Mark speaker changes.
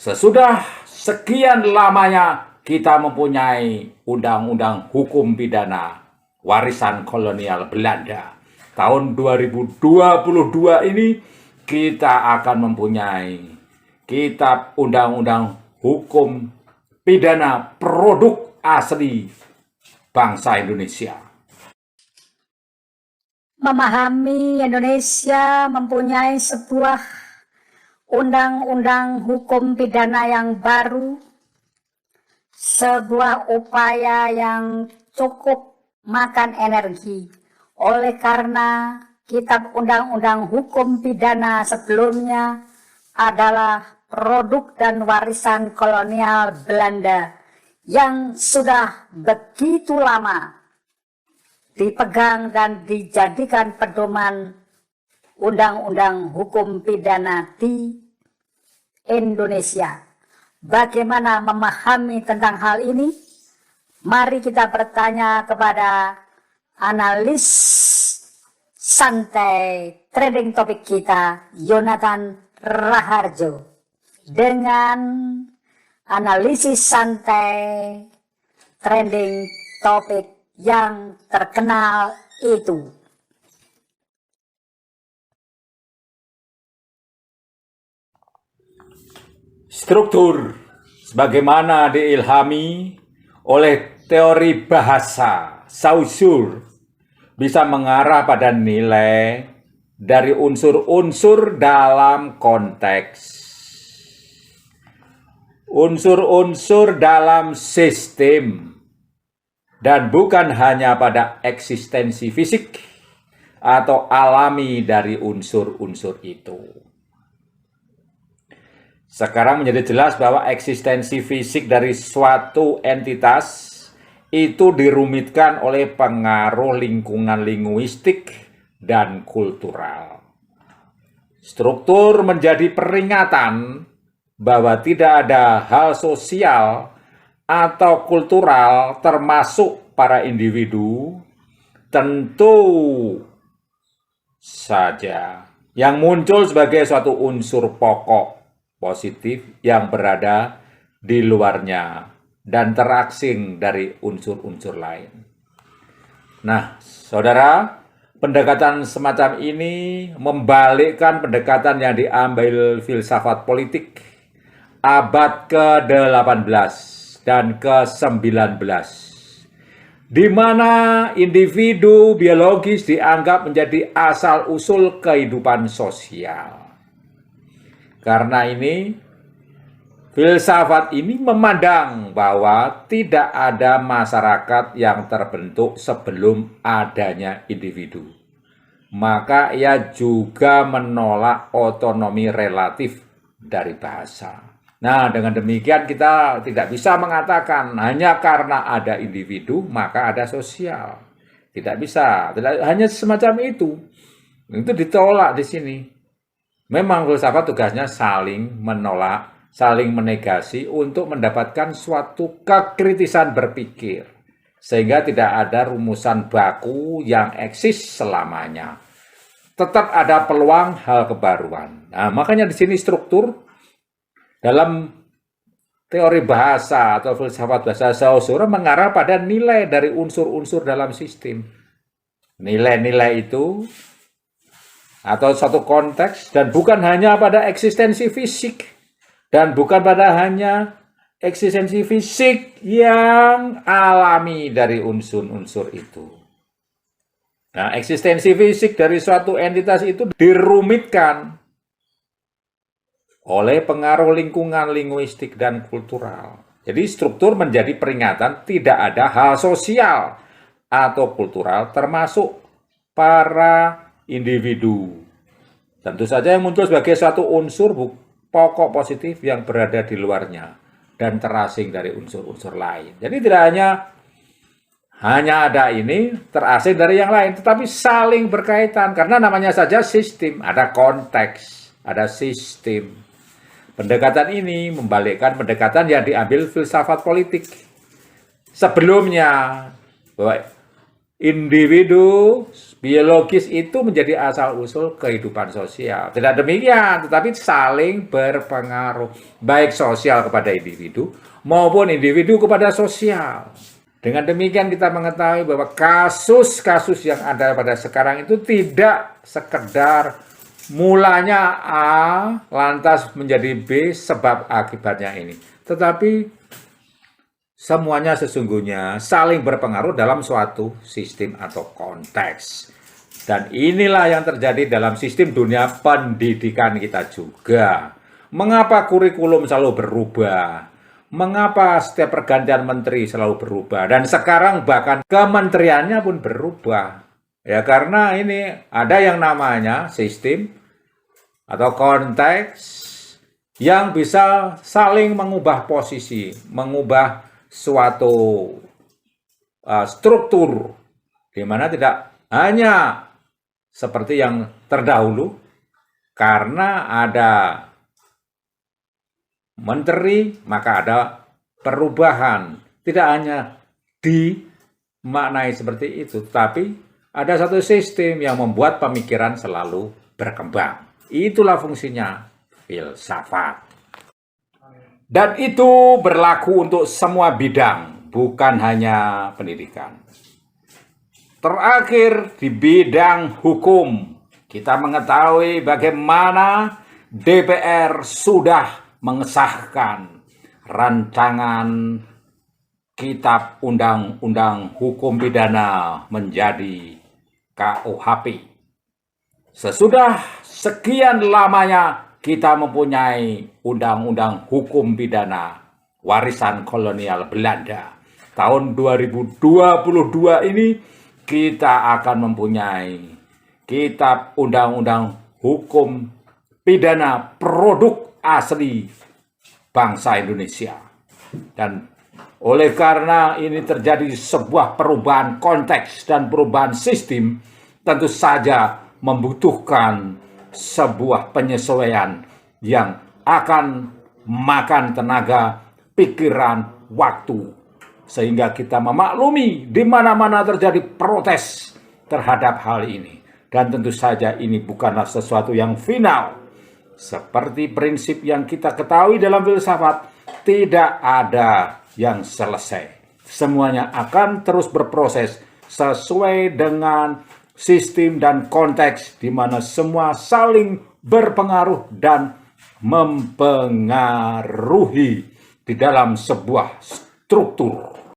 Speaker 1: Sesudah sekian lamanya kita mempunyai undang-undang hukum pidana warisan kolonial Belanda. Tahun 2022 ini kita akan mempunyai kitab undang-undang hukum pidana produk asli bangsa Indonesia.
Speaker 2: Memahami Indonesia mempunyai sebuah undang-undang hukum pidana yang baru, sebuah upaya yang cukup makan energi. Oleh karena kitab undang-undang hukum pidana sebelumnya adalah produk dan warisan kolonial Belanda yang sudah begitu lama dipegang dan dijadikan pedoman undang-undang hukum pidana di Indonesia. Bagaimana memahami tentang hal ini? Mari kita bertanya kepada analis santai trending topik kita, Yonatan Raharjo, dengan analisis santai trending topik yang terkenal itu.
Speaker 1: Struktur sebagaimana diilhami oleh teori bahasa Saussure bisa mengarah pada nilai dari unsur-unsur dalam konteks, unsur-unsur dalam sistem, dan bukan hanya pada eksistensi fisik atau alami dari unsur-unsur itu. Sekarang menjadi jelas bahwa eksistensi fisik dari suatu entitas itu dirumitkan oleh pengaruh lingkungan linguistik dan kultural. Struktur menjadi peringatan bahwa tidak ada hal sosial atau kultural termasuk para individu tentu saja yang muncul sebagai suatu unsur pokok positif yang berada di luarnya dan terasing dari unsur-unsur lain. Nah, saudara, pendekatan semacam ini membalikkan pendekatan yang diambil filsafat politik abad ke-18 dan ke-19, di mana individu biologis dianggap menjadi asal-usul kehidupan sosial. Karena ini, filsafat ini memandang bahwa tidak ada masyarakat yang terbentuk sebelum adanya individu. Maka ia juga menolak otonomi relatif dari bahasa. Nah, dengan demikian kita tidak bisa mengatakan hanya karena ada individu maka ada sosial. Tidak bisa, hanya semacam itu. Itu ditolak di sini. Memang filsafat tugasnya saling menolak, saling menegasi untuk mendapatkan suatu kekritisan berpikir. Sehingga tidak ada rumusan baku yang eksis selamanya. Tetap ada peluang hal kebaruan. Nah, makanya di sini struktur dalam teori bahasa atau filsafat bahasa Saussure mengarah pada nilai dari unsur-unsur dalam sistem. Nilai-nilai itu atau satu konteks, dan bukan hanya pada eksistensi fisik, dan bukan pada hanya eksistensi fisik yang alami dari unsur-unsur itu. Nah, eksistensi fisik dari suatu entitas itu dirumitkan oleh pengaruh lingkungan linguistik dan kultural. Jadi struktur menjadi peringatan tidak ada hal sosial atau kultural termasuk para individu. Tentu saja yang muncul sebagai suatu unsur pokok positif yang berada di luarnya dan terasing dari unsur-unsur lain. Jadi tidak hanya ada ini terasing dari yang lain, tetapi saling berkaitan karena namanya saja sistem, ada konteks, ada sistem. Pendekatan ini membalikkan pendekatan yang diambil filsafat politik sebelumnya, bahwa individu biologis itu menjadi asal-usul kehidupan sosial. Tidak demikian, tetapi saling berpengaruh, baik sosial kepada individu maupun individu kepada sosial. Dengan demikian kita mengetahui bahwa kasus-kasus yang ada pada sekarang itu tidak sekedar mulanya A lantas menjadi B sebab akibatnya ini, tetapi semuanya sesungguhnya saling berpengaruh dalam suatu sistem atau konteks. Dan inilah yang terjadi dalam sistem dunia pendidikan kita juga. Mengapa kurikulum selalu berubah? Mengapa setiap pergantian menteri selalu berubah? Dan sekarang bahkan kementeriannya pun berubah. Ya karena ini ada yang namanya sistem atau konteks yang bisa saling mengubah posisi, mengubah suatu struktur, di mana tidak hanya seperti yang terdahulu, karena ada menteri, maka ada perubahan. Tidak hanya dimaknai seperti itu, tapi ada satu sistem yang membuat pemikiran selalu berkembang. Itulah fungsinya filsafat. Dan itu berlaku untuk semua bidang, bukan hanya pendidikan. Terakhir, di bidang hukum, kita mengetahui bagaimana DPR sudah mengesahkan rancangan Kitab Undang-Undang Hukum Pidana menjadi KUHP. Sesudah sekian lamanya kita mempunyai Undang-Undang Hukum Pidana warisan kolonial Belanda. Tahun 2022 ini kita akan mempunyai Kitab Undang-Undang Hukum Pidana produk asli bangsa Indonesia. Dan oleh karena ini terjadi sebuah perubahan konteks dan perubahan sistem, tentu saja membutuhkan sebuah penyesuaian yang akan makan tenaga, pikiran, waktu. Sehingga kita memaklumi di mana-mana terjadi protes terhadap hal ini. Dan tentu saja ini bukanlah sesuatu yang final. Seperti prinsip yang kita ketahui dalam filsafat, tidak ada yang selesai. Semuanya akan terus berproses sesuai dengan sistem dan konteks di mana semua saling berpengaruh dan mempengaruhi di dalam sebuah struktur.